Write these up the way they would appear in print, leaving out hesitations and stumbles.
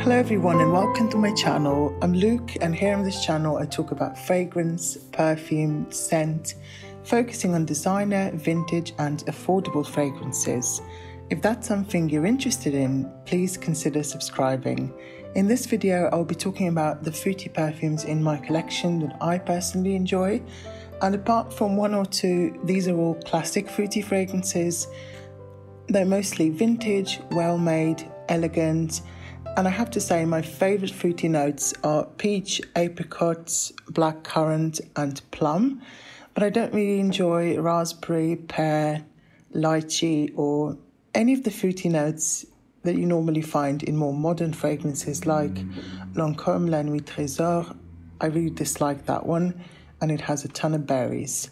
Hello everyone and welcome to my channel. I'm Luke and here on this channel I talk about fragrance, perfume, scent, focusing on designer, vintage and affordable fragrances. If that's something you're interested in, please consider subscribing. In this video I'll be talking about the fruity perfumes in my collection that I personally enjoy, and apart from one or two, these are all classic fruity fragrances. They're mostly vintage, well-made, elegant, and I have to say my favourite fruity notes are peach, apricots, blackcurrant and plum, but I don't really enjoy raspberry, pear, lychee or any of the fruity notes that you normally find in more modern fragrances like Lancome Trésor. I really dislike that one and it has a ton of berries.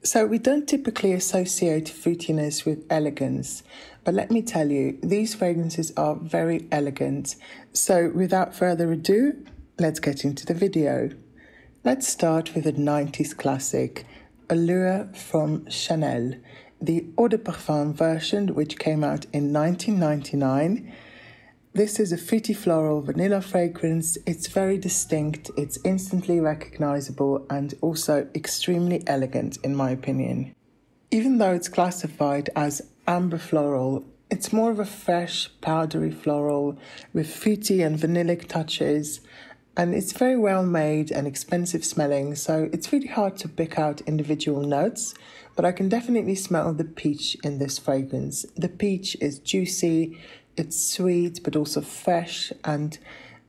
So we don't typically associate fruitiness with elegance, but let me tell you, these fragrances are very elegant. So without further ado, let's get into the video. Let's start with a 90s classic, Allure from Chanel, the Eau de Parfum version, which came out in 1999. This is a fruity floral vanilla fragrance. It's very distinct, it's instantly recognizable and also extremely elegant in my opinion. Even though it's classified as amber floral, it's more of a fresh, powdery floral with fruity and vanillic touches, and it's very well made and expensive smelling, so it's really hard to pick out individual notes, but I can definitely smell the peach in this fragrance. The peach is juicy, it's sweet but also fresh and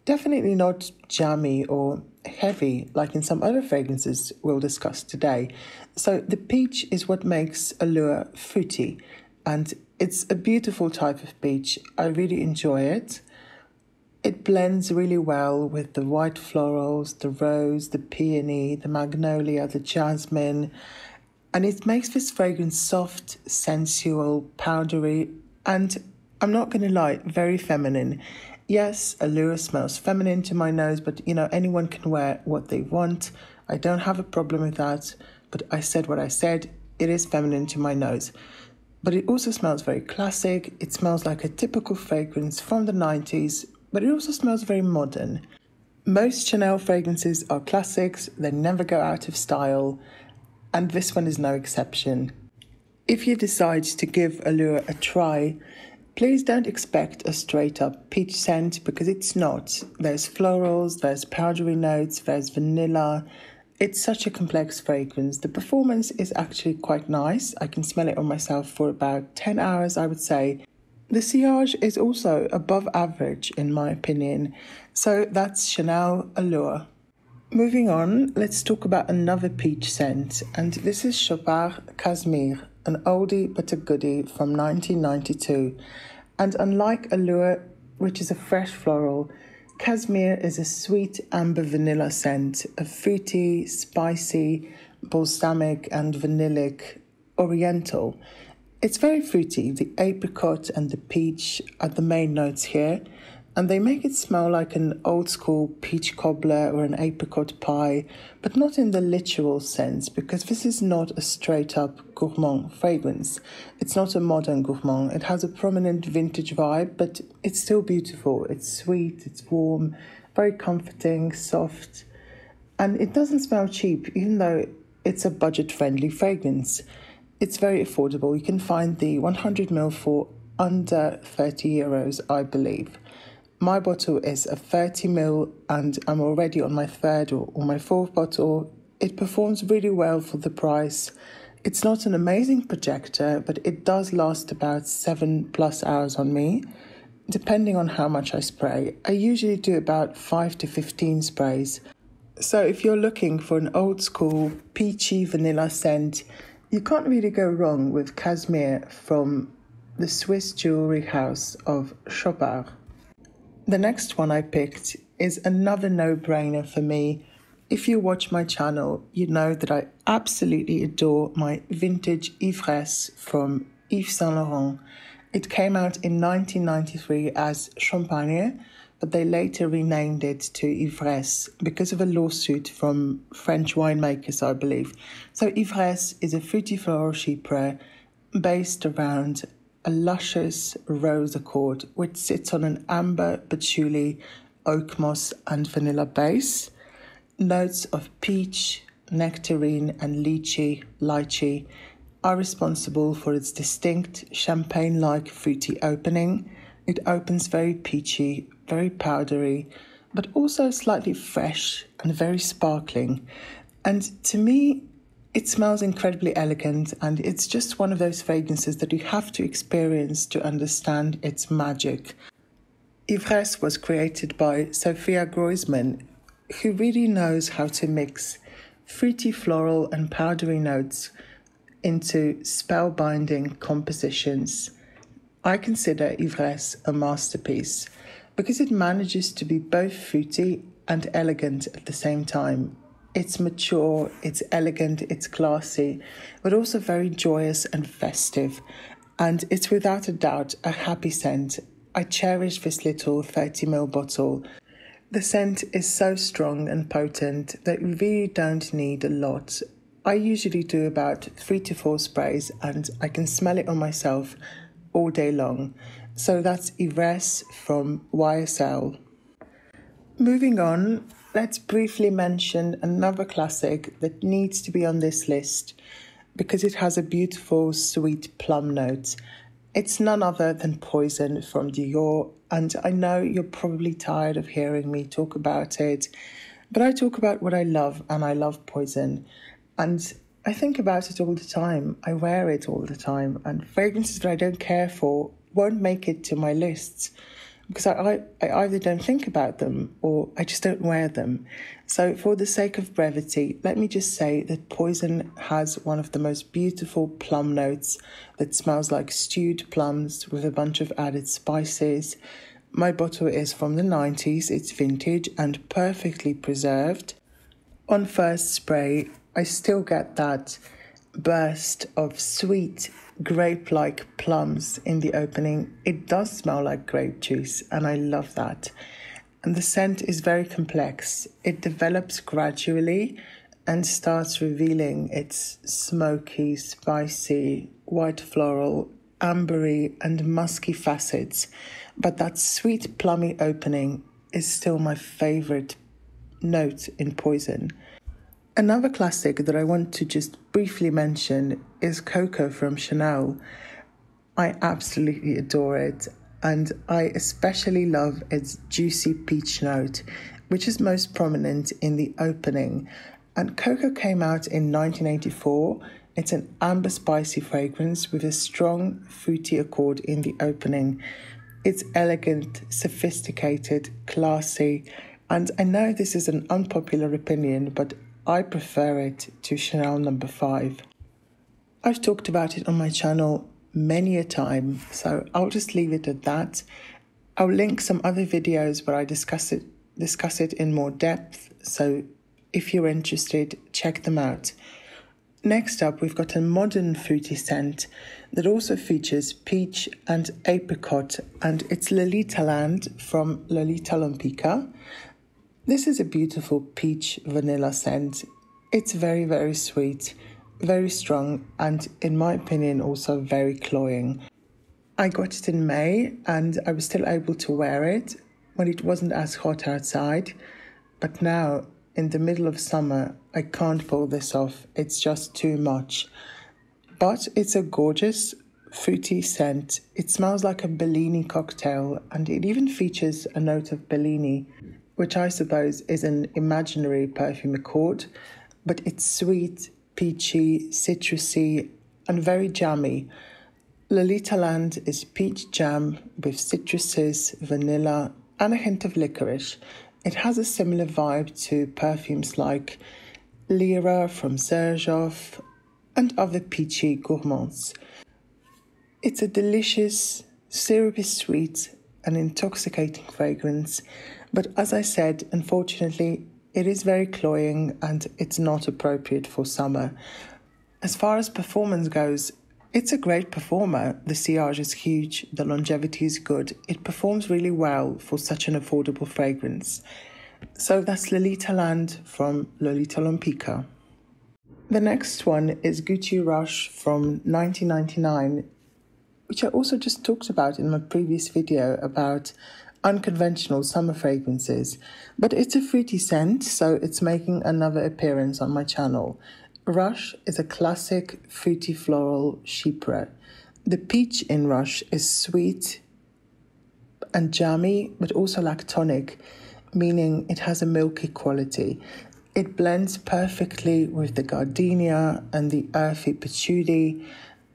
definitely not jammy or heavy like in some other fragrances we'll discuss today. So the peach is what makes Allure fruity, and it's a beautiful type of peach. I really enjoy it. It blends really well with the white florals, the rose, the peony, the magnolia, the jasmine, and it makes this fragrance soft, sensual, powdery, and I'm not going to lie, very feminine. Yes, Allure smells feminine to my nose, but anyone can wear what they want. I don't have a problem with that, but I said what I said. It is feminine to my nose. But it also smells very classic. It smells like a typical fragrance from the 90s, but it also smells very modern. Most Chanel fragrances are classics. They never go out of style, and this one is no exception. If you decide to give Allure a try, please don't expect a straight-up peach scent because it's not. There's florals, there's powdery notes, there's vanilla. It's such a complex fragrance. The performance is actually quite nice. I can smell it on myself for about 10 hours, I would say. The sillage is also above average, in my opinion. So that's Chanel Allure. Moving on, let's talk about another peach scent, and this is Chopard Casmir, an oldie but a goodie from 1992. And unlike Allure, which is a fresh floral, Casmir is a sweet amber vanilla scent, a fruity, spicy, balsamic and vanillic oriental. It's very fruity. The apricot and the peach are the main notes here, and they make it smell like an old school peach cobbler or an apricot pie, but not in the literal sense, because this is not a straight up gourmand fragrance. It's not a modern gourmand. It has a prominent vintage vibe, but it's still beautiful. It's sweet, it's warm, very comforting, soft, and it doesn't smell cheap, even though it's a budget friendly fragrance. It's very affordable. You can find the 100ml for under 30 euros, I believe. My bottle is a 30ml and I'm already on my third or my fourth bottle. It performs really well for the price. It's not an amazing projector, but it does last about 7+ hours on me, depending on how much I spray. I usually do about 5 to 15 sprays. So if you're looking for an old school peachy vanilla scent, you can't really go wrong with Casmir from the Swiss jewelry house of Chopard. The next one I picked is another no-brainer for me. If you watch my channel, you know that I absolutely adore my vintage Yvresse from Yves Saint Laurent. It came out in 1993 as Champagne, but they later renamed it to Yvresse because of a lawsuit from French winemakers, I believe. So Yvresse is a fruity floral chypre based around a luscious rose accord, which sits on an amber, patchouli, oak moss and vanilla base. Notes of peach, nectarine and lychee are responsible for its distinct champagne-like fruity opening. It opens very peachy, very powdery, but also slightly fresh and very sparkling. And to me, it smells incredibly elegant, and it's just one of those fragrances that you have to experience to understand its magic. Yvresse was created by Sophia Groisman, who really knows how to mix fruity floral and powdery notes into spellbinding compositions. I consider Yvresse a masterpiece because it manages to be both fruity and elegant at the same time. It's mature, it's elegant, it's classy, but also very joyous and festive. And it's without a doubt a happy scent. I cherish this little 30ml bottle. The scent is so strong and potent that you really don't need a lot. I usually do about 3 to 4 sprays and I can smell it on myself all day long. So that's Yvresse from YSL. Moving on, let's briefly mention another classic that needs to be on this list because it has a beautiful sweet plum note. It's none other than Poison from Dior, and I know you're probably tired of hearing me talk about it, but I talk about what I love, and I love Poison. And I think about it all the time. I wear it all the time, and fragrances that I don't care for won't make it to my lists because I either don't think about them or I just don't wear them. So for the sake of brevity, let me just say that Poison has one of the most beautiful plum notes that smells like stewed plums with a bunch of added spices. My bottle is from the 90s, it's vintage and perfectly preserved. On first spray, I still get that burst of sweet grape-like plums in the opening. It does smell like grape juice and I love that. And the scent is very complex. It develops gradually and starts revealing its smoky, spicy, white floral, ambery and musky facets. But that sweet plummy opening is still my favourite note in Poison. Another classic that I want to just briefly mention is Coco from Chanel. I absolutely adore it, and I especially love its juicy peach note, which is most prominent in the opening. And Coco came out in 1984. It's an amber spicy fragrance with a strong fruity accord in the opening. It's elegant, sophisticated, classy, and I know this is an unpopular opinion, but I prefer it to Chanel No. 5. I've talked about it on my channel many a time, so I'll just leave it at that. I'll link some other videos where I discuss it in more depth, so if you're interested, check them out. Next up, we've got a modern fruity scent that also features peach and apricot, and it's Lolitaland from Lolita Lempicka. This is a beautiful peach vanilla scent. It's very, very sweet, very strong, and in my opinion, also very cloying. I got it in May and I was still able to wear it when it wasn't as hot outside. But now, in the middle of summer, I can't pull this off. It's just too much. But it's a gorgeous, fruity scent. It smells like a Bellini cocktail, and it even features a note of Bellini, which I suppose is an imaginary perfume accord, but it's sweet, peachy, citrusy, and very jammy. Lolitaland is peach jam with citruses, vanilla, and a hint of licorice. It has a similar vibe to perfumes like Lyra from Xerjoff and other peachy gourmands. It's a delicious, syrupy sweet and intoxicating fragrance, but as I said, unfortunately, it is very cloying and it's not appropriate for summer. As far as performance goes, it's a great performer. The sillage is huge, the longevity is good. It performs really well for such an affordable fragrance. So that's Lolitaland from Lolita Lempicka. The next one is Gucci Rush from 1999. which I also just talked about in my previous video about unconventional summer fragrances. But it's a fruity scent, so it's making another appearance on my channel. Rush is a classic fruity floral chypre. The peach in Rush is sweet and jammy, but also lactonic, meaning it has a milky quality. It blends perfectly with the gardenia and the earthy patchouli,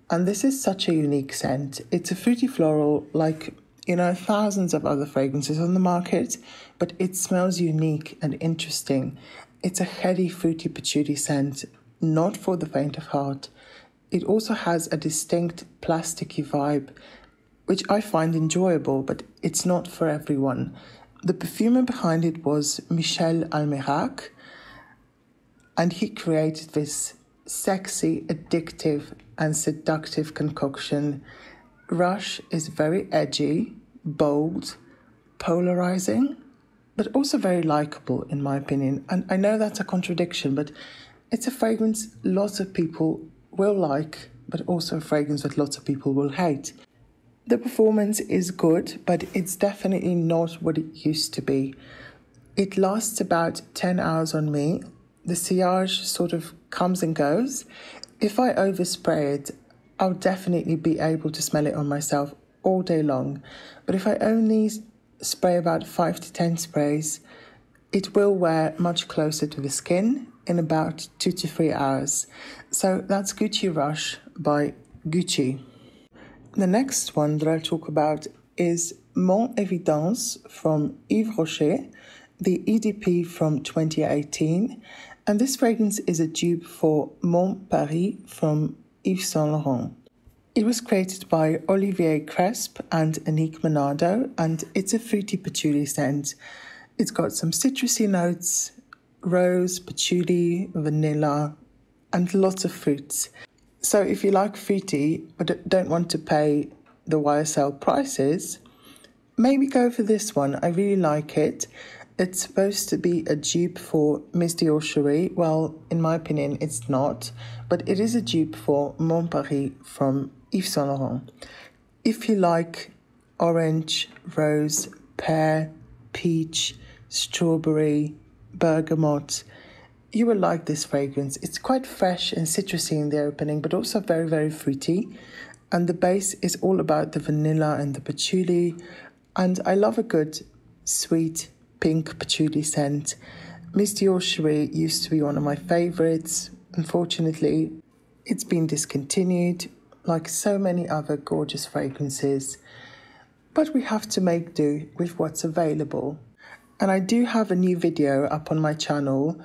and this is such a unique scent. It's a fruity floral like, thousands of other fragrances on the market, but it smells unique and interesting. It's a heady, fruity patchouli scent, not for the faint of heart. It also has a distinct plasticky vibe, which I find enjoyable, but it's not for everyone. The perfumer behind it was Michel Almerac, and he created this sexy, addictive, and seductive concoction. Rush is very edgy, bold, polarizing, but also very likable, in my opinion. And I know that's a contradiction, but it's a fragrance lots of people will like, but also a fragrance that lots of people will hate. The performance is good, but it's definitely not what it used to be. It lasts about 10 hours on me. The sillage sort of comes and goes. If I overspray it, I'll definitely be able to smell it on myself all day long. But if I only spray about 5 to 10 sprays, it will wear much closer to the skin in about 2 to 3 hours. So that's Gucci Rush by Gucci. The next one that I'll talk about is Mon Évidence from Yves Rocher, the EDP from 2018. And this fragrance is a dupe for Mon Paris from Yves Saint Laurent. It was created by Olivier Cresp and Annick Menardo, and it's a fruity patchouli scent. It's got some citrusy notes, rose, patchouli, vanilla, and lots of fruits. So if you like fruity but don't want to pay the YSL prices, maybe go for this one. I really like it. It's supposed to be a dupe for Miss Dior Cherie. Well, in my opinion, it's not, but it is a dupe for Mon Paris from Yves Saint Laurent. If you like orange, rose, pear, peach, strawberry, bergamot, you will like this fragrance. It's quite fresh and citrusy in the opening, but also very, very fruity. And the base is all about the vanilla and the patchouli. And I love a good, sweet, pink patchouli scent. Miss Dior Cherie used to be one of my favorites. Unfortunately, it's been discontinued, like so many other gorgeous fragrances. But we have to make do with what's available. And I do have a new video up on my channel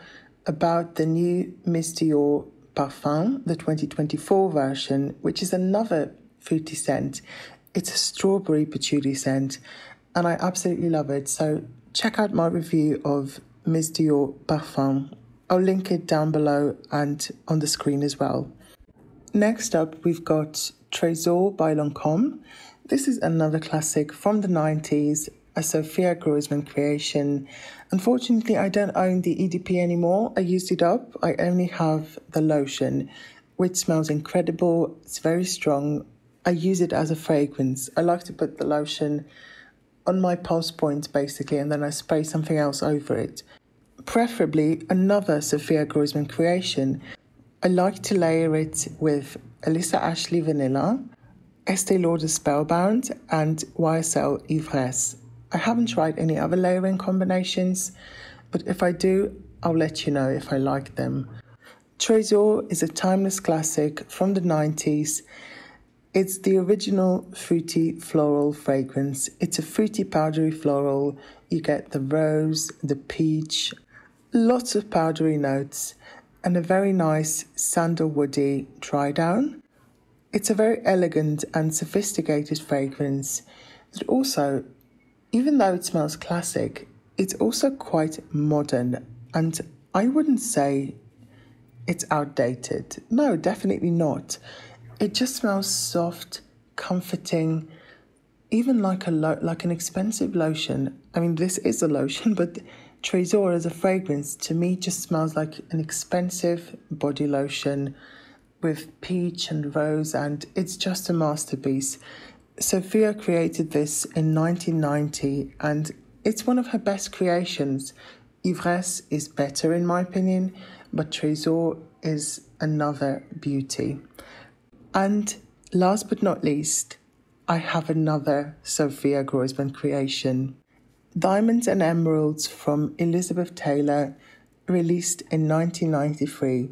about the new Miss Dior Parfum, the 2024 version, which is another fruity scent. It's a strawberry patchouli scent, and I absolutely love it. So check out my review of Miss Dior Parfum. I'll link it down below and on the screen as well. Next up, we've got Trésor by Lancome. This is another classic from the 90s, a Sophia Grossman creation. Unfortunately, I don't own the EDP anymore. I used it up. I only have the lotion, which smells incredible. It's very strong. I use it as a fragrance. I like to put the lotion on my pulse points, basically, and then I spray something else over it. Preferably another Sophia Grossman creation. I like to layer it with Alyssa Ashley Vanilla, Estée Lauder Spellbound, and YSL Yvresse. I haven't tried any other layering combinations, but if I do, I'll let you know if I like them. Trésor is a timeless classic from the 90s. It's the original fruity floral fragrance. It's a fruity powdery floral. You get the rose, the peach, lots of powdery notes, and a very nice sandalwoody dry down. It's a very elegant and sophisticated fragrance, but also, even though it smells classic, it's also quite modern, and I wouldn't say it's outdated. No, definitely not. It just smells soft, comforting, even like an expensive lotion. I mean, this is a lotion, but Trésor as a fragrance, to me, just smells like an expensive body lotion. with peach and rose, and it's just a masterpiece. Sophia created this in 1990 and it's one of her best creations. Yvresse is better in my opinion, but Trésor is another beauty. And last but not least, I have another Sophia Groisman creation. Diamonds and Emeralds from Elizabeth Taylor, released in 1993.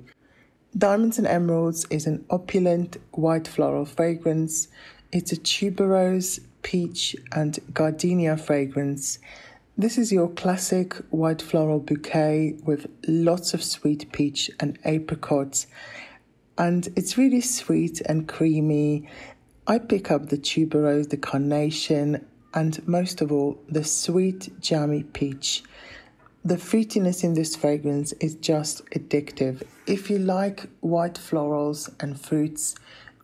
Diamonds and Emeralds is an opulent white floral fragrance. It's a tuberose, peach and gardenia fragrance. This is your classic white floral bouquet with lots of sweet peach and apricots. And it's really sweet and creamy. I pick up the tuberose, the carnation, and most of all, the sweet jammy peach. The fruitiness in this fragrance is just addictive. If you like white florals and fruits,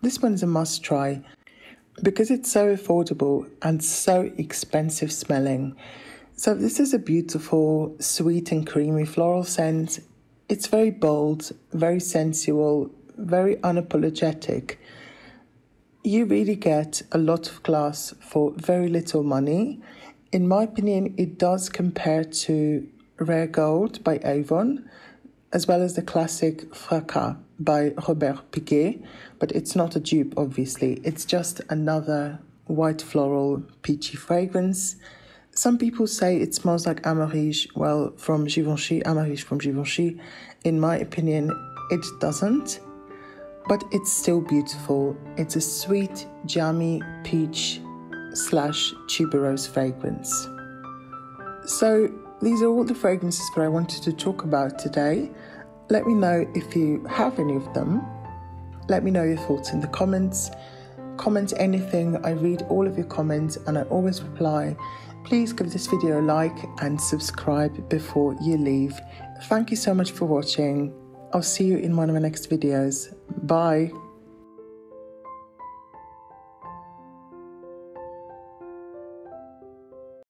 this one is a must try because it's so affordable and so expensive smelling. So this is a beautiful, sweet and creamy floral scent. It's very bold, very sensual, very unapologetic. You really get a lot of class for very little money. In my opinion, it does compare to Rare Gold by Avon, as well as the classic Fracas by Robert Piguet, but it's not a dupe, obviously. It's just another white floral peachy fragrance. Some people say it smells like Amarige, well, from Givenchy, Amarige from Givenchy. In my opinion, it doesn't, but it's still beautiful. It's a sweet, jammy peach / tuberose fragrance. So these are all the fragrances that I wanted to talk about today. Let me know if you have any of them. Let me know your thoughts in the comments. Comment anything. I read all of your comments and I always reply. Please give this video a like and subscribe before you leave. Thank you so much for watching. I'll see you in one of my next videos. Bye.